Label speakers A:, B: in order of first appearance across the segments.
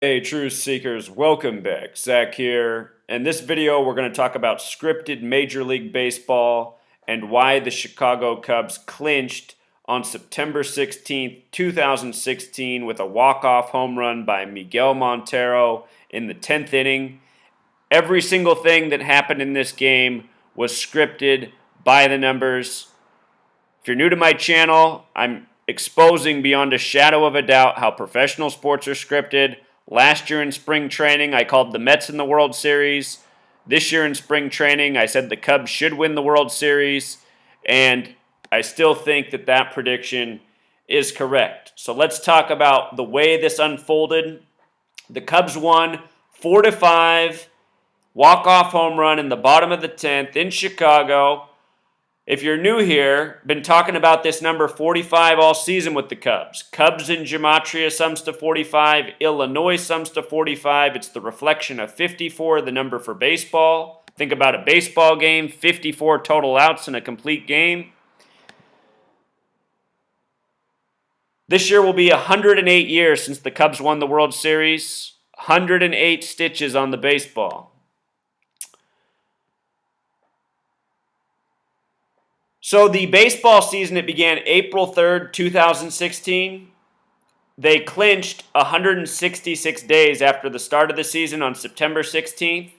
A: Hey, truth seekers, welcome back. Zach here. In this video, we're going to talk about scripted Major League Baseball and why the Chicago Cubs clinched on September 16th, 2016 with a walk-off home run by Miguel Montero in the 10th inning. Every single thing that happened in this game was scripted by the numbers. If you're new to my channel, I'm exposing beyond a shadow of a doubt how professional sports are scripted. Last year in spring training, I called the Mets in the World Series. This year in spring training, I said the Cubs should win the World Series. And I still think that that prediction is correct. So let's talk about the way this unfolded. The Cubs won 4-5, walk-off home run in the bottom of the 10th in Chicago. If you're new here, been talking about this number 45 all season with the Cubs. Cubs in Gematria sums to 45. Illinois sums to 45. It's the reflection of 54, the number for baseball. Think about a baseball game, 54 total outs in a complete game. This year will be 108 years since the Cubs won the World Series. 108 stitches on the baseball. So the baseball season, it began April 3rd, 2016. They clinched 166 days after the start of the season on September 16th.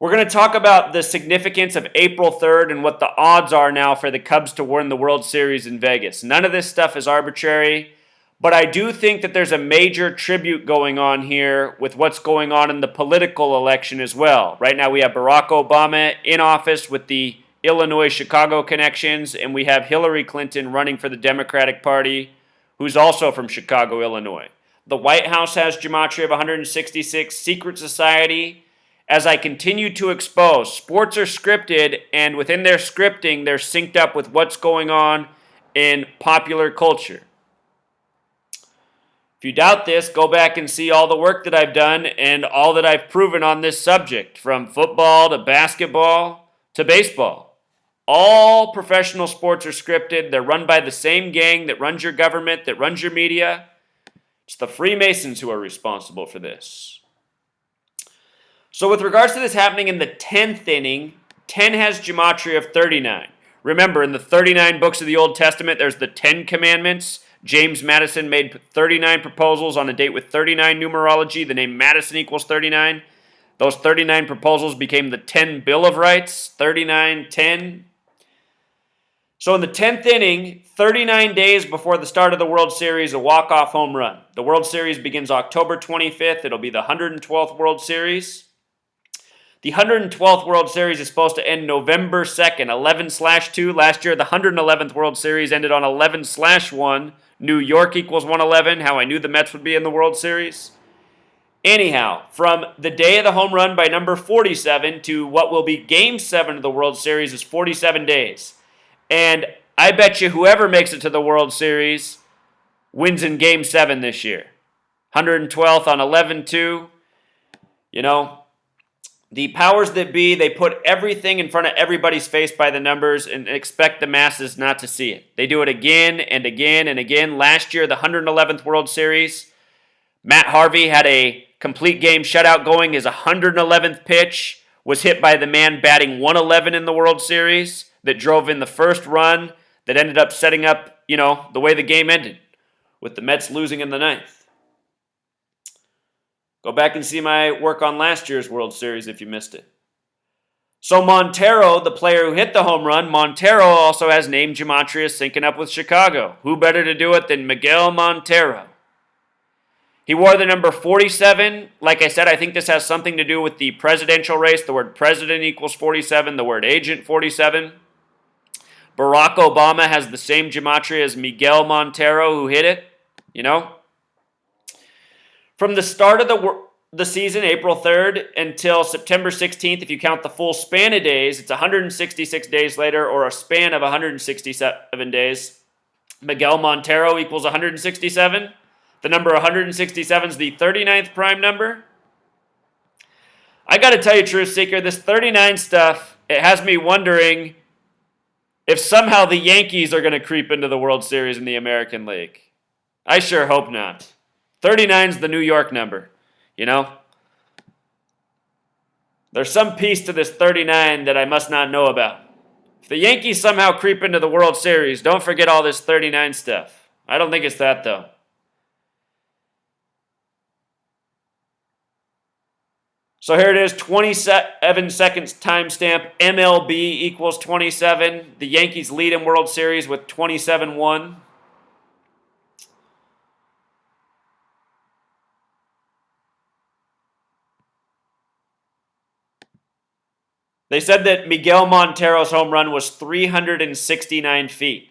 A: We're going to talk about the significance of April 3rd and what the odds are now for the Cubs to win the World Series in Vegas. None of this stuff is arbitrary, but I do think that there's a major tribute going on here with what's going on in the political election as well. Right now we have Barack Obama in office with the Illinois-Chicago connections, and we have Hillary Clinton running for the Democratic Party, who's also from Chicago, Illinois. The White House has Gematria of 166, secret society. As I continue to expose, sports are scripted, and within their scripting, they're synced up with what's going on in popular culture. If you doubt this, go back and see all the work that I've done and all that I've proven on this subject, from football to basketball to baseball. All professional sports are scripted. They're run by the same gang that runs your government, that runs your media. It's the Freemasons who are responsible for this. So with regards to this happening in the 10th inning, 10 has Gematria of 39. Remember, in the 39 books of the Old Testament, there's the 10 Commandments. James Madison made 39 proposals on a date with 39 numerology. The name Madison equals 39. Those 39 proposals became the 10 Bill of Rights, 39, 10. So in the 10th inning, 39 days before the start of the World Series, a walk-off home run. The World Series begins October 25th. It'll be the 112th World Series. The 112th World Series is supposed to end November 2nd, 11/2. Last year, the 111th World Series ended on 11/1. New York equals 111, how I knew the Mets would be in the World Series. Anyhow, from the day of the home run by number 47 to what will be Game 7 of the World Series is 47 days. And I bet you whoever makes it to the World Series wins in Game 7 this year. 112th on 11/2. You know, the powers that be, they put everything in front of everybody's face by the numbers and expect the masses not to see it. They do it again and again and again. Last year, the 111th World Series, Matt Harvey had a complete game shutout going. His 111th pitch was hit by the man batting 111 in the World Series that drove in the first run that ended up setting up, the way the game ended, with the Mets losing in the 9th. Go back and see my work on last year's World Series if you missed it. So Montero, the player who hit the home run, Montero also has name Gematria syncing up with Chicago. Who better to do it than Miguel Montero? He wore the number 47. Like I said, I think this has something to do with the presidential race. The word president equals 47. The word agent, 47. Barack Obama has the same Gematria as Miguel Montero, who hit it. From the start of the season, April 3rd, until September 16th, if you count the full span of days, it's 166 days later, or a span of 167 days. Miguel Montero equals 167. The number 167 is the 39th prime number. I got to tell you, Truth Seeker, this 39 stuff, it has me wondering if somehow the Yankees are going to creep into the World Series in the American League. I sure hope not. 39's the New York number, you know? There's some piece to this 39 that I must not know about. If the Yankees somehow creep into the World Series, don't forget all this 39 stuff. I don't think it's that, though. So here it is, 27 seconds timestamp. MLB equals 27. The Yankees lead in World Series with 27-1. They said that Miguel Montero's home run was 369 feet.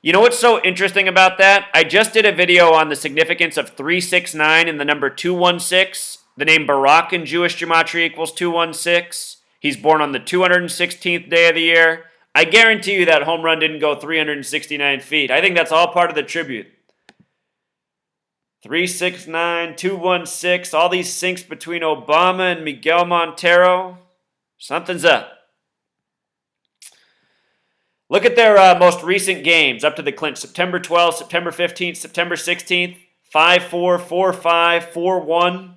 A: You know what's so interesting about that? I just did a video on the significance of 369 and the number 216. The name Barak in Jewish Gematria equals 216. He's born on the 216th day of the year. I guarantee you that home run didn't go 369 feet. I think that's all part of the tribute. 369, 216, all these syncs between Obama and Miguel Montero. Something's up. Look at their most recent games up to the clinch. September 12th, September 15th, September 16th. 5-4, 4-5, 4-1.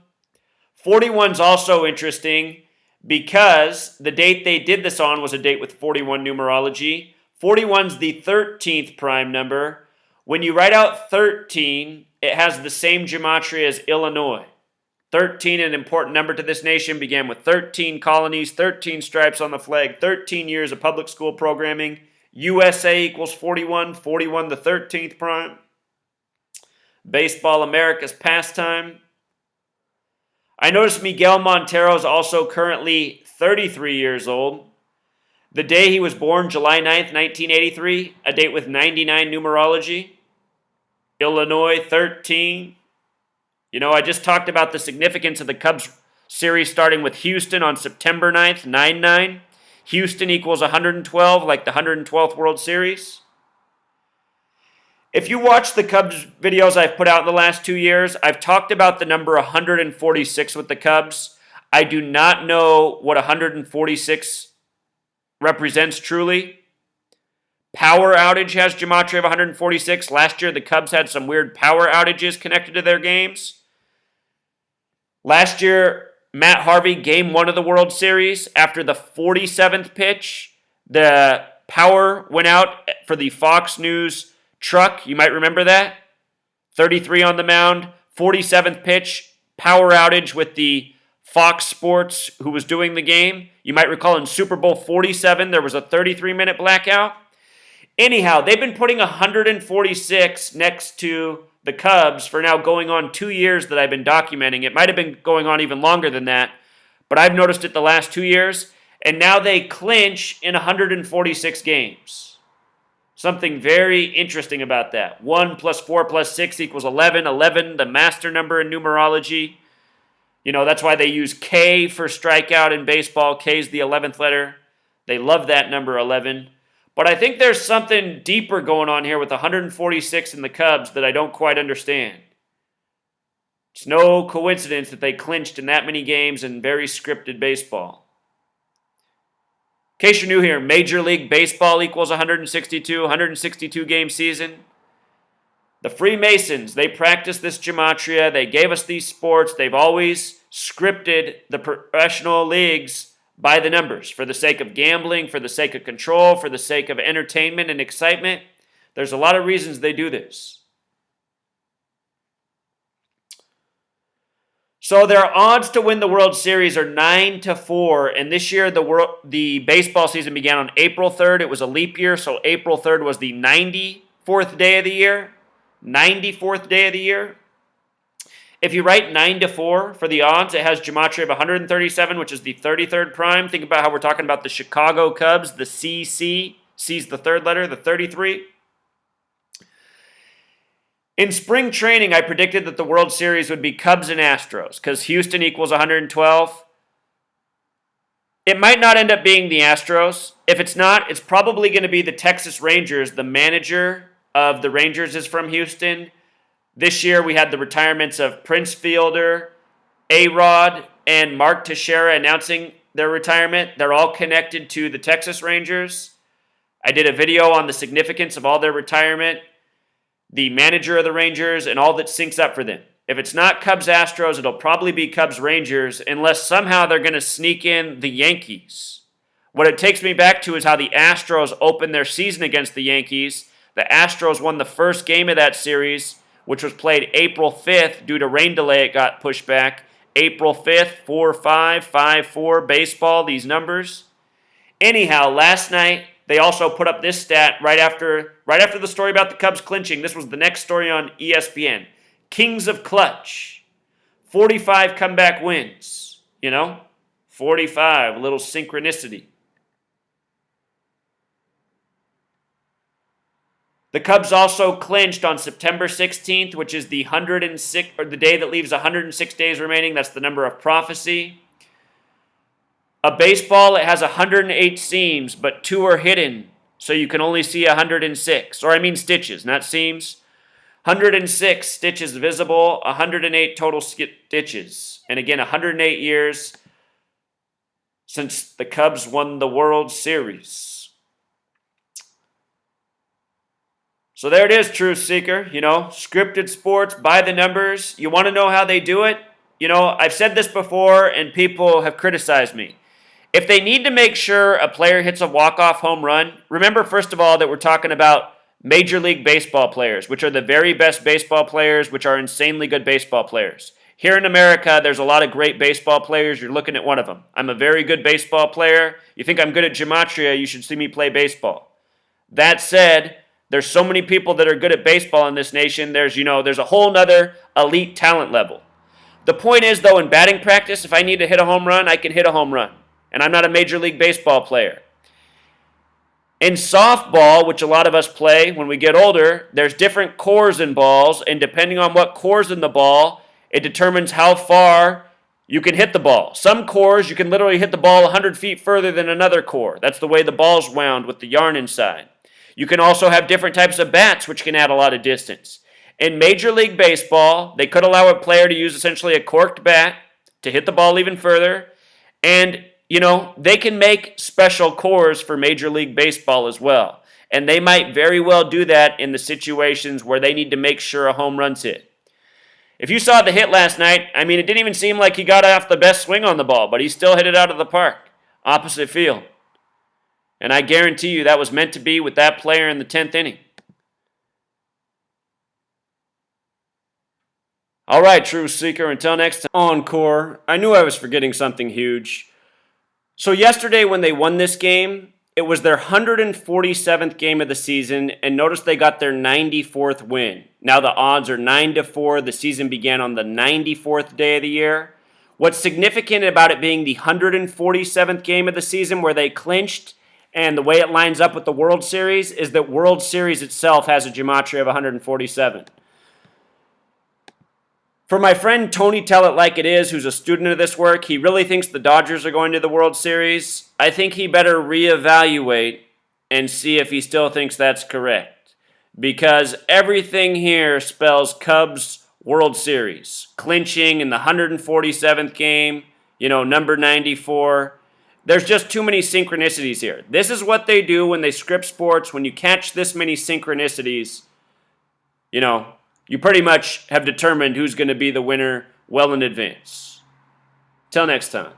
A: 41's also interesting because the date they did this on was a date with 41 numerology. 41's the 13th prime number. When you write out 13, it has the same gematria as Illinois. 13, an important number to this nation, began with 13 colonies, 13 stripes on the flag, 13 years of public school programming. USA equals 41, 41 the 13th prime. Baseball, America's pastime. I noticed Miguel Montero is also currently 33 years old. The day he was born, July 9th, 1983, a date with 99 numerology. Illinois, 13. You know, I just talked about the significance of the Cubs series starting with Houston on September 9th, 9-9. Houston equals 112, like the 112th World Series. If you watch the Cubs videos I've put out in the last 2 years, I've talked about the number 146 with the Cubs. I do not know what 146 represents truly. Power outage has gematria of 146. Last year, the Cubs had some weird power outages connected to their games. Last year, Matt Harvey, game 1 of the World Series, after the 47th pitch, the power went out for the Fox News truck. You might remember that. 33 on the mound, 47th pitch, power outage with the Fox Sports who was doing the game. You might recall in Super Bowl 47, there was a 33-minute blackout. Anyhow, they've been putting 146 next to the Cubs for now going on 2 years that I've been documenting. It might have been going on even longer than that, but I've noticed it the last 2 years, and now they clinch in 146 games. Something very interesting about that. 1 plus 4 plus 6 equals 11. 11, the master number in numerology. You know, that's why they use K for strikeout in baseball. K is the 11th letter. They love that number 11. But I think there's something deeper going on here with 146 in the Cubs that I don't quite understand. It's no coincidence that they clinched in that many games in very scripted baseball. In case you're new here, Major League Baseball equals 162 game season. The Freemasons, they practice this gematria. They gave us these sports. They've always scripted the professional leagues by the numbers, for the sake of gambling, for the sake of control, for the sake of entertainment and excitement. There's a lot of reasons they do this. So their odds to win the World Series are 9-4, and this year the baseball season began on April 3rd. It was a leap year, so April 3rd was the 94th day of the year. 94th day of the year. If you write 9-4 for the odds, it has gematria of 137, which is the 33rd prime. Think about how we're talking about the Chicago Cubs, the CC. C's the third letter, the 33. In spring training, I predicted that the World Series would be Cubs and Astros because Houston equals 112. It might not end up being the Astros. If it's not, it's probably going to be the Texas Rangers. The manager of the Rangers is from Houston. This year, we had the retirements of Prince Fielder, A-Rod, and Mark Teixeira announcing their retirement. They're all connected to the Texas Rangers. I did a video on the significance of all their retirement, the manager of the Rangers, and all that syncs up for them. If it's not Cubs-Astros, it'll probably be Cubs-Rangers unless somehow they're going to sneak in the Yankees. What it takes me back to is how the Astros opened their season against the Yankees. The Astros won the first game of that series, which was played April 5th. Due to rain delay, it got pushed back. April 5th, 4-5, 5-4, baseball, these numbers. Anyhow, last night, they also put up this stat right after the story about the Cubs clinching. This was the next story on ESPN. Kings of Clutch. 45 comeback wins. 45, a little synchronicity. The Cubs also clinched on September 16th, which is the the day that leaves 106 days remaining. That's the number of prophecy. A baseball, it has 108 seams, but 2 are hidden, so you can only see 106. Or I mean stitches, not seams. 106 stitches visible, 108 total stitches. And again, 108 years since the Cubs won the World Series. So there it is, Truth Seeker. Scripted sports, by the numbers. You want to know how they do it? I've said this before, and people have criticized me. If they need to make sure a player hits a walk-off home run, remember, first of all, that we're talking about Major League Baseball players, which are the very best baseball players, which are insanely good baseball players. Here in America, there's a lot of great baseball players. You're looking at one of them. I'm a very good baseball player. You think I'm good at Gematria, you should see me play baseball. That said, there's so many people that are good at baseball in this nation. There's a whole nother elite talent level. The point is, though, in batting practice, if I need to hit a home run, I can hit a home run. And I'm not a Major League Baseball player. In softball, which a lot of us play when we get older, there's different cores in balls, and depending on what core's in the ball, it determines how far you can hit the ball. Some cores, you can literally hit the ball 100 feet further than another core. That's the way the ball's wound with the yarn inside. You can also have different types of bats, which can add a lot of distance. In Major League Baseball, they could allow a player to use essentially a corked bat to hit the ball even further, and they can make special cores for Major League Baseball as well. And they might very well do that in the situations where they need to make sure a home run's hit. If you saw the hit last night, it didn't even seem like he got off the best swing on the ball, but he still hit it out of the park, opposite field. And I guarantee you that was meant to be with that player in the 10th inning. All right, Truth Seeker, until next time. Encore. I knew I was forgetting something huge. So yesterday when they won this game, it was their 147th game of the season, and notice they got their 94th win. Now the odds are 9-4. The season began on the 94th day of the year. What's significant about it being the 147th game of the season where they clinched, and the way it lines up with the World Series, is that World Series itself has a gematria of 147. For my friend Tony Tell It Like It Is, who's a student of this work, he really thinks the Dodgers are going to the World Series. I think he better reevaluate and see if he still thinks that's correct. Because everything here spells Cubs World Series. Clinching in the 147th game, number 94. There's just too many synchronicities here. This is what they do when they script sports. When you catch this many synchronicities, you pretty much have determined who's going to be the winner well in advance. Till next time.